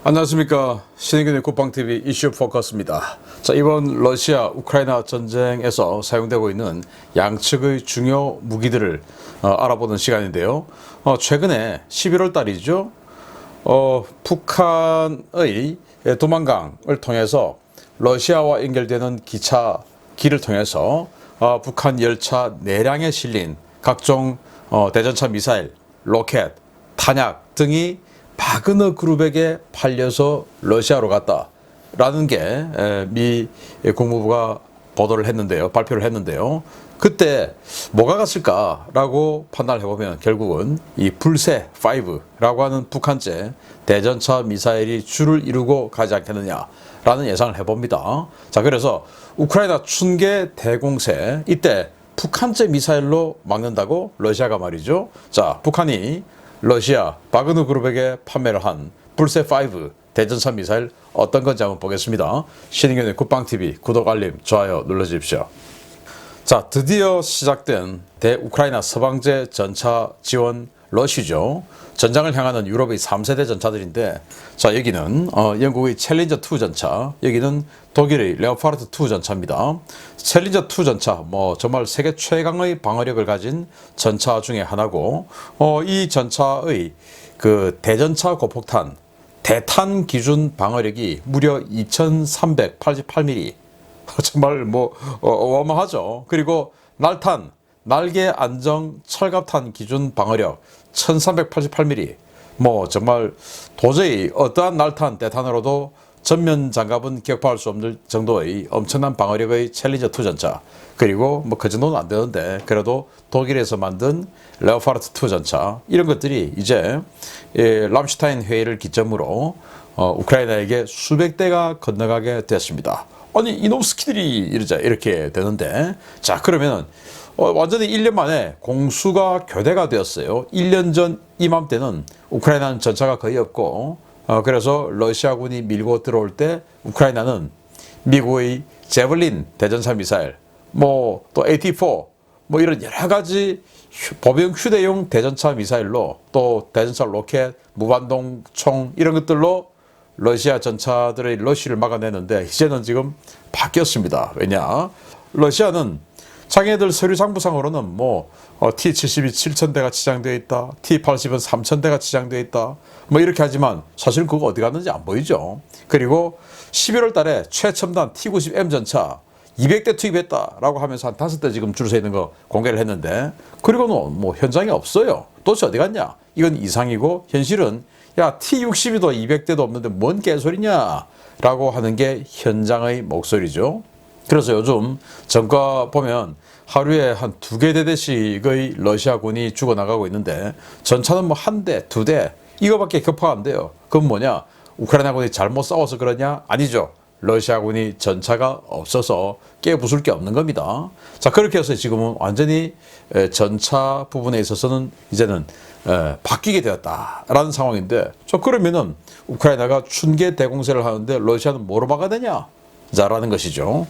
안녕하십니까. 신인균의 국방TV 이슈 포커스입니다. 자, 이번 러시아 우크라이나 전쟁에서 사용되고 있는 양측의 중요 무기들을 알아보는 시간인데요. 최근에 11월 달이죠. 북한의 두만강을 통해서 러시아와 연결되는 길을 통해서 북한 열차 내량에 실린 각종 대전차 미사일, 로켓, 탄약 등이 바그너 그룹에게 팔려서 러시아로 갔다라는 게 미 국무부가 발표를 했는데요. 그때 뭐가 갔을까라고 판단을 해보면 결국은 이 불새5라고 하는 북한제 대전차 미사일이 줄을 이루고 가지 않겠느냐라는 예상을 해봅니다. 자, 그래서 우크라이나 춘계 대공세, 이때 북한제 미사일로 막는다고 러시아가 말이죠. 자, 북한이 러시아 바그너 그룹에게 판매를 한 불새5 대전차 미사일 어떤 건지 한번 보겠습니다. 신인균의 국방TV 구독, 알림, 좋아요 눌러주십시오. 자, 드디어 시작된 대우크라이나 서방제 전차 지원 러시죠. 전장을 향하는 유럽의 3세대 전차들인데, 자, 여기는 영국의 챌린저2 전차, 여기는 독일의 레오파르트2 전차입니다. 챌린저2 전차, 정말 세계 최강의 방어력을 가진 전차 중에 하나고, 이 전차의 그 대전차 고폭탄, 대탄 기준 방어력이 무려 2388mm. 정말 어마어마하죠. 그리고 날개 안정 철갑탄 기준 방어력 1388mm. 정말 도저히 어떠한 날탄 대탄으로도 전면 장갑은 격파할 수 없는 정도의 엄청난 방어력의 챌린저2 전차. 그리고 그 정도는 안 되는데 그래도 독일에서 만든 레오파르트2 전차, 이런 것들이 이제 람슈타인 회의를 기점으로 우크라이나에게 수백 대가 건너가게 됐습니다. 아니, 이놈 스키들이 이렇게 되는데, 자, 그러면 완전히 1년 만에 공수가 교대가 되었어요. 1년 전 이맘때는 우크라이나는 전차가 거의 없고, 그래서 러시아군이 밀고 들어올 때 우크라이나는 미국의 제블린 대전차 미사일, 또 AT4, 이런 여러 가지 보병 휴대용 대전차 미사일로, 또 대전차 로켓, 무반동 총, 이런 것들로 러시아 전차들의 러쉬를 막아내는데, 이제는 지금 바뀌었습니다. 왜냐? 러시아는 자기네들 서류 장부상으로는 T-72 7,000대가 지장되어 있다, T-80은 3,000대가 지장되어 있다, 이렇게 하지만 사실은 그거 어디 갔는지 안 보이죠. 그리고 11월 달에 최첨단 T-90M 전차 200대 투입했다라고 하면서 한 5대 지금 줄 서 있는 거 공개를 했는데, 그리고는 현장에 없어요. 도대체 어디 갔냐? 이건 이상이고, 현실은 야, T-62도 200대도 없는데 뭔 개소리냐? 라고 하는 게 현장의 목소리죠. 그래서 요즘 전과 보면 하루에 한 2개 대대씩의 러시아군이 죽어나가고 있는데, 전차는 1대, 2대, 이거밖에 격파가 안 돼요. 그건 뭐냐? 우크라이나군이 잘못 싸워서 그러냐? 아니죠. 러시아군이 전차가 없어서 깨부술 게 없는 겁니다. 자, 그렇게 해서 지금은 완전히 전차 부분에 있어서는 이제는 바뀌게 되었다라는 상황인데, 그러면은 우크라이나가 춘계 대공세를 하는데 러시아는 뭐로 막아야 되냐? 자라는 것이죠.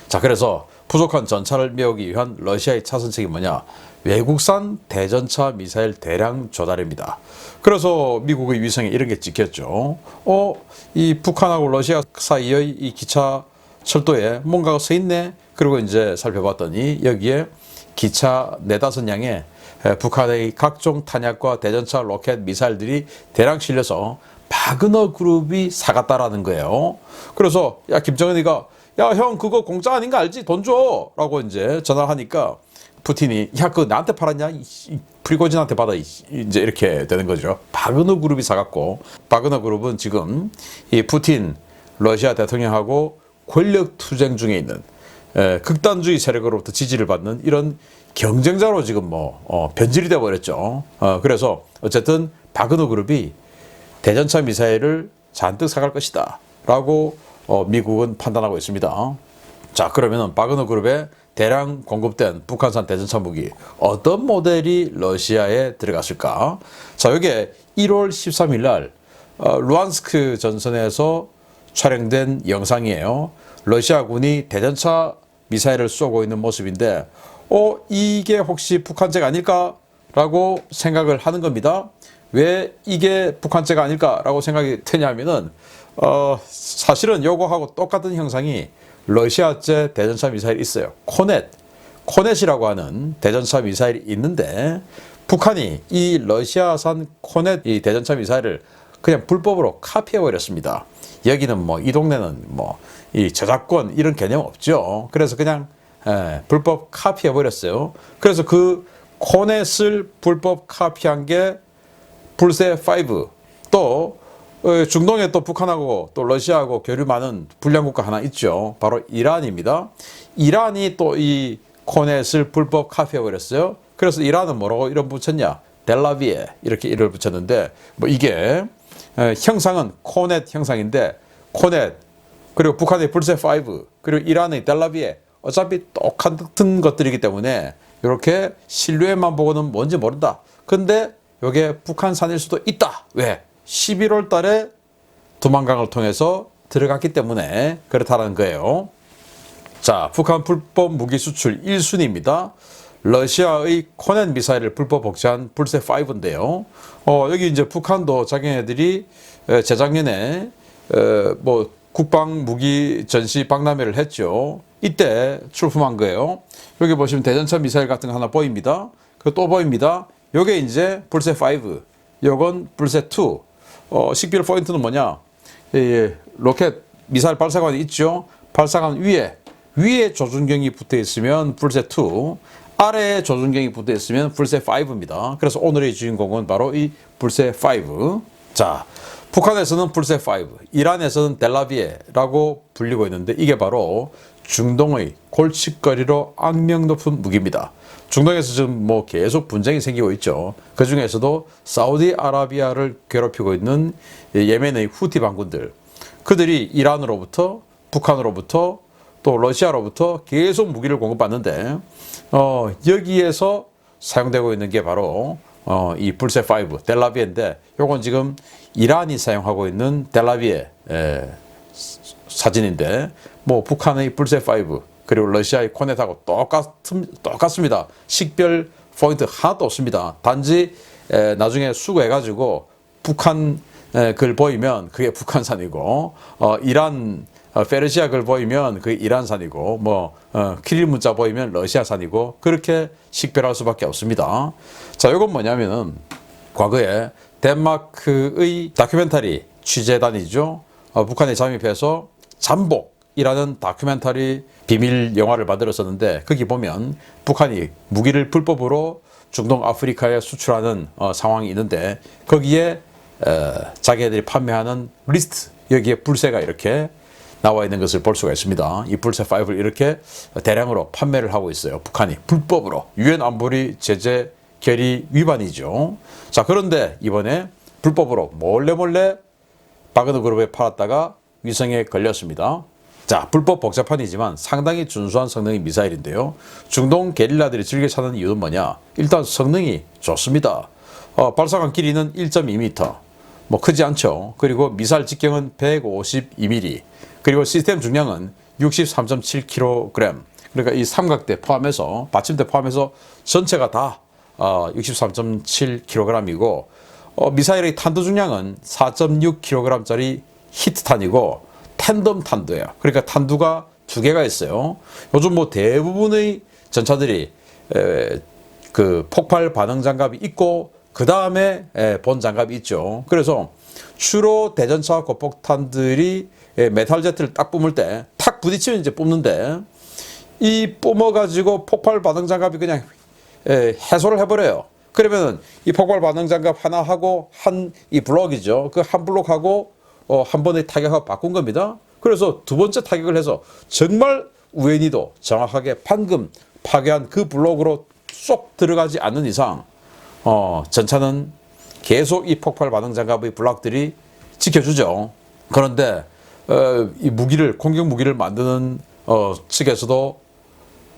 자, 그래서 부족한 전차를 메우기 위한 러시아의 차선책이 뭐냐? 외국산 대전차 미사일 대량 조달입니다. 그래서 미국의 위성에 이런 게 찍혔죠. 이 북한하고 러시아 사이의 이 기차 철도에 뭔가가 서 있네. 그리고 이제 살펴봤더니 여기에 기차 4-5량에 북한의 각종 탄약과 대전차 로켓 미사일들이 대량 실려서 바그너 그룹이 사갔다라는 거예요. 그래서 김정은이가 야, 형 그거 공짜 아닌 거 알지? 돈 줘! 라고 이제 전화하니까 푸틴이 야, 그거 나한테 팔았냐? 프리고진한테 받아. 이제 이렇게 되는 거죠. 바그너 그룹이 사갔고, 바그너 그룹은 지금 이 푸틴 러시아 대통령하고 권력 투쟁 중에 있는 극단주의 세력으로부터 지지를 받는 이런 경쟁자로 지금 변질이 되어 버렸죠. 그래서 어쨌든 바그너 그룹이 대전차 미사일을 잔뜩 사갈 것이다 라고 미국은 판단하고 있습니다. 자, 그러면은 바그너 그룹에 대량 공급된 북한산 대전차 무기 어떤 모델이 러시아에 들어갔을까? 자, 이게 1월 13일 날 루안스크 전선에서 촬영된 영상이에요. 러시아군이 대전차 미사일을 쏘고 있는 모습인데, 이게 혹시 북한제가 아닐까라고 생각을 하는 겁니다. 왜 이게 북한제가 아닐까라고 생각이 드냐면은 사실은 요거하고 똑같은 형상이 러시아제 대전차 미사일이 있어요. 코넷이라고 하는 대전차 미사일이 있는데 북한이 이 러시아산 코넷 이 대전차 미사일을 그냥 불법으로 카피해 버렸습니다. 여기는 뭐 이 동네는 뭐 이 저작권 이런 개념 없죠. 그래서 그냥 불법 카피해 버렸어요. 그래서 그 코넷을 불법 카피한 게 불세 5. 또 중동에 또 북한하고 또 러시아하고 교류 많은 불량 국가 하나 있죠. 바로 이란입니다. 이란이 또 이 코넷을 불법 카피해 버렸어요. 그래서 이란은 뭐라고 이름 붙였냐? 델라비에 이렇게 이름을 붙였는데 뭐 이게 형상은 코넷 형상인데 코넷 그리고 북한의 불세 5 그리고 이란의 델라비에 어차피 똑같은 것들이기 때문에 이렇게 실루엣만 보고는 뭔지 모른다. 근데 이게 북한산일 수도 있다. 왜? 11월 달에 두만강을 통해서 들어갔기 때문에 그렇다는 거예요. 자, 북한 불법 무기 수출 1순위입니다. 러시아의 코넷 미사일을 불법 복제한 불세 5인데요. 여기 이제 북한도 자기네들이 재작년에 뭐 국방 무기 전시 박람회를 했죠. 이때 출품한 거예요. 여기 보시면 대전차 미사일 같은 거 하나 보입니다. 그 또 보입니다. 요게 이제 불세 5. 요건 불세 2. 식별 포인트는 뭐냐? 로켓 미사일 발사관이 있죠. 발사관 위에 조준경이 붙어 있으면 불세 2. 아래에 조준경이 붙어 있으면 불세 5입니다. 그래서 오늘의 주인공은 바로 이 불세 5. 자, 북한에서는 불세 5, 이란에서는 델라비에라고 불리고 있는데 이게 바로 중동의 골칫거리로 악명 높은 무기입니다. 중동에서 지금 뭐 계속 분쟁이 생기고 있죠. 그 중에서도 사우디아라비아를 괴롭히고 있는 예멘의 후티 반군들, 그들이 이란으로부터 북한으로부터 또 러시아로부터 계속 무기를 공급받는데 여기에서 사용되고 있는 게 바로 이 불세 5 델라비에인데 요건 지금 이란이 사용하고 있는 델라비에 사진인데 뭐 북한의 불세 5 그리고 러시아의 코넷하고 똑같습니다. 식별 포인트 하나도 없습니다. 단지 나중에 수거해가지고 북한 글 보이면 그게 북한산이고 이란 페르시아 글 보이면 그게 이란산이고 뭐 키릴 문자 보이면 러시아산이고 그렇게 식별할 수밖에 없습니다. 자, 이건 뭐냐면은 과거에 덴마크의 다큐멘터리 취재단이죠. 북한에 잠입해서 잠복이라는 다큐멘터리 비밀 영화를 만들었었는데 거기 보면 북한이 무기를 불법으로 중동 아프리카에 수출하는 상황이 있는데 거기에 자기네들이 판매하는 리스트 여기에 불세가 이렇게 나와 있는 것을 볼 수가 있습니다. 이 불세 5를 이렇게 대량으로 판매를 하고 있어요. 북한이 불법으로 유엔 안보리 제재 결의 위반이죠. 자, 그런데 이번에 불법으로 몰래 바그너 그룹에 팔았다가 위성에 걸렸습니다. 자, 불법 복잡판이지만 상당히 준수한 성능의 미사일인데요. 중동 게릴라들이 즐겨 찾는 이유는 뭐냐? 일단 성능이 좋습니다. 발사관 길이는 1.2m. 뭐 크지 않죠. 그리고 미사일 직경은 152mm. 그리고 시스템 중량은 63.7kg. 그러니까 이 삼각대 포함해서 받침대 포함해서 전체가 다 63.7kg이고 미사일의 탄두 중량은 4.6kg짜리 히트탄이고 텐덤 탄두예요. 그러니까 탄두가 두 개가 있어요. 요즘 뭐 대부분의 전차들이 그 폭발 반응 장갑이 있고 그 다음에 본 장갑이 있죠. 그래서 주로 대전차 고폭탄들이 메탈 제트를 딱 뿜을 때 탁 부딪히면 이제 뿜는데 이 뿜어가지고 폭발 반응 장갑이 그냥 해소를 해버려요. 그러면은 이 폭발 반응 장갑 하나 하고 한 이 블록이죠. 그 한 블록하고 한 번의 타격하고 바꾼 겁니다. 그래서 두 번째 타격을 해서 정말 우연히도 정확하게 방금 파괴한 그 블록으로 쏙 들어가지 않는 이상 전차는 계속 이 폭발 반응 장갑의 블록들이 지켜주죠. 그런데 이 무기를 공격 무기를 만드는 측에서도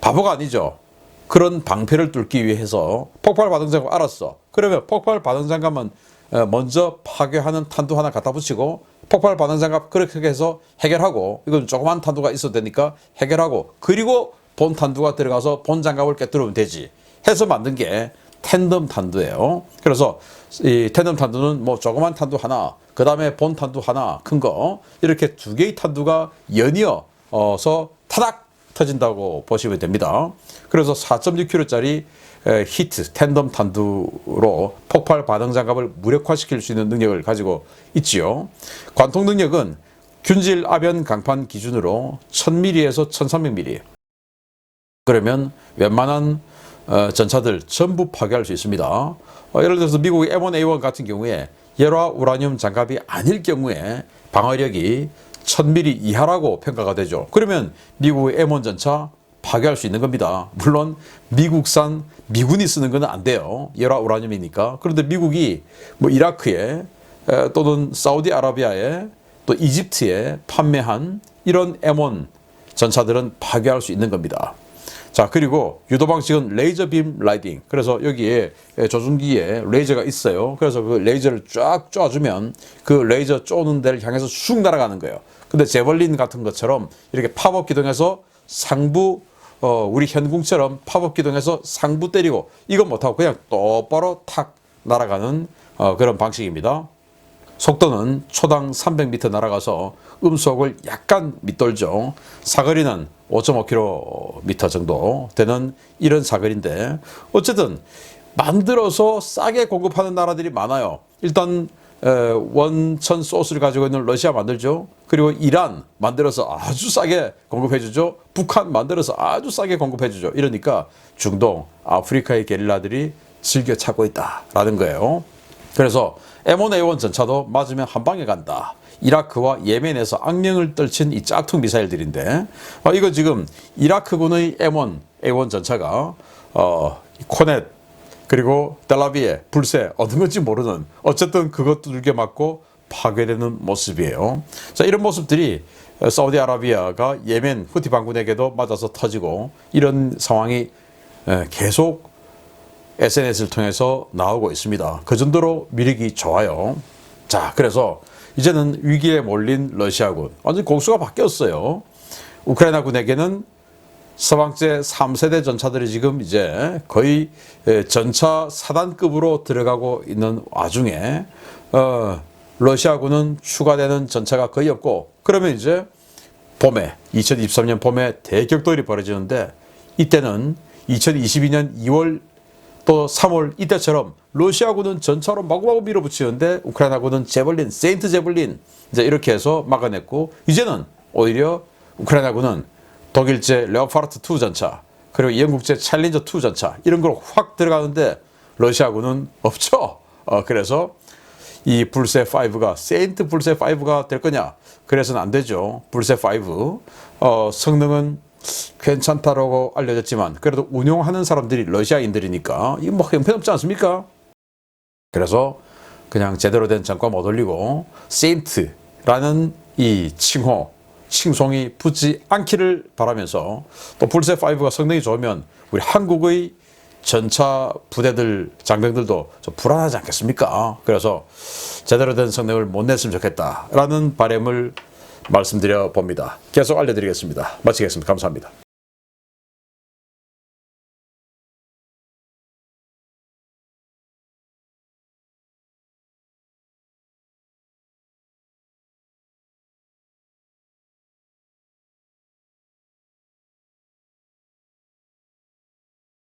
바보가 아니죠. 그런 방패를 뚫기 위해서 폭발 반응 장갑 알았어. 그러면 폭발 반응 장갑은 먼저 파괴하는 탄두 하나 갖다 붙이고 폭발 반응 장갑 그렇게 해서 해결하고 이건 조그만 탄두가 있어도 되니까 해결하고 그리고 본 탄두가 들어가서 본 장갑을 깨뜨리면 되지 해서 만든 게 텐덤 탄두예요. 그래서 이 텐덤 탄두는 뭐 조그만 탄두 하나, 그 다음에 본 탄두 하나, 큰 거, 이렇게 두 개의 탄두가 연이어서 타닥 터진다고 보시면 됩니다. 그래서 4.6kg짜리 히트 텐덤 탄두로 폭발 반응 장갑을 무력화시킬 수 있는 능력을 가지고 있지요. 관통 능력은 균질 아변 강판 기준으로 1000mm에서 1300mm. 그러면 웬만한 전차들 전부 파괴할 수 있습니다. 예를 들어서 미국의 M1A1 같은 경우에 열화 우라늄 장갑이 아닐 경우에 방어력이 1000mm 이하라고 평가가 되죠. 그러면 미국의 M1 전차 파괴할 수 있는 겁니다. 물론 미국산 미군이 쓰는 건 안 돼요. 열화 우라늄이니까. 그런데 미국이 뭐 이라크에 또는 사우디아라비아에 또 이집트에 판매한 이런 M1 전차들은 파괴할 수 있는 겁니다. 자, 그리고 유도 방식은 레이저 빔 라이딩. 그래서 여기에 조준기에 레이저가 있어요. 그래서 그 레이저를 쫙 쏴주면 그 레이저 쏘는 데를 향해서 쑥 날아가는 거예요. 근데 제벌린 같은 것처럼 이렇게 팝업 기동해서 상부 우리 현궁처럼 팝업 기동해서 상부 때리고 이건 못하고 그냥 똑바로 탁 날아가는 그런 방식입니다. 속도는 초당 300m 날아가서 음속을 약간 밑돌죠. 사거리는 5.5km 정도 되는 이런 사거리인데 어쨌든 만들어서 싸게 공급하는 나라들이 많아요. 일단 원천 소스를 가지고 있는 러시아 만들죠. 그리고 이란 만들어서 아주 싸게 공급해주죠. 북한 만들어서 아주 싸게 공급해주죠. 이러니까 중동, 아프리카의 게릴라들이 즐겨 찾고 있다라는 거예요. 그래서 M1A1 전차도 맞으면 한 방에 간다. 이라크와 예멘에서 악명을 떨친 이 짝퉁 미사일들인데 이거 지금 이라크군의 M1A1 전차가 코넷 그리고 텔아비에 불새 얻은 건지 모르는 어쨌든 그것도 두들겨 맞고 파괴되는 모습이에요. 자, 이런 모습들이 사우디아라비아가 예멘 후티 반군에게도 맞아서 터지고 이런 상황이 계속 SNS를 통해서 나오고 있습니다. 그 정도로 미력이 좋아요. 자, 그래서 이제는 위기에 몰린 러시아군 완전 공수가 바뀌었어요. 우크라이나군에게는 서방제 3세대 전차들이 지금 이제 거의 전차 사단급으로 들어가고 있는 와중에 러시아군은 추가되는 전차가 거의 없고 그러면 이제 봄에 2023년 봄에 대격돌이 벌어지는데 이때는 2022년 2월 또 3월 이때처럼 러시아군은 전차로 마구마구 밀어붙이는데 우크라이나군은 제벌린, 세인트 제벌린 이제 이렇게 해서 막아냈고 이제는 오히려 우크라이나군은 독일제 레오파르트 2 전차 그리고 영국제 챌린저 2 전차 이런 걸 확 들어가는데 러시아군은 없죠. 그래서 이 불새 5가 세인트 불새 5가 될 거냐? 그래서는 안 되죠. 불새 5 성능은 괜찮다라고 알려졌지만 그래도 운용하는 사람들이 러시아인들이니까 이거 뭐 형편없지 않습니까? 그래서 그냥 제대로 된 전과 못 올리고 세인트라는 이 칭송이 붙지 않기를 바라면서 또 불새 5가 성능이 좋으면 우리 한국의 전차 부대들 장병들도 좀 불안하지 않겠습니까? 그래서 제대로 된 성능을 못 냈으면 좋겠다라는 바람을 말씀드려 봅니다. 계속 알려드리겠습니다. 마치겠습니다. 감사합니다.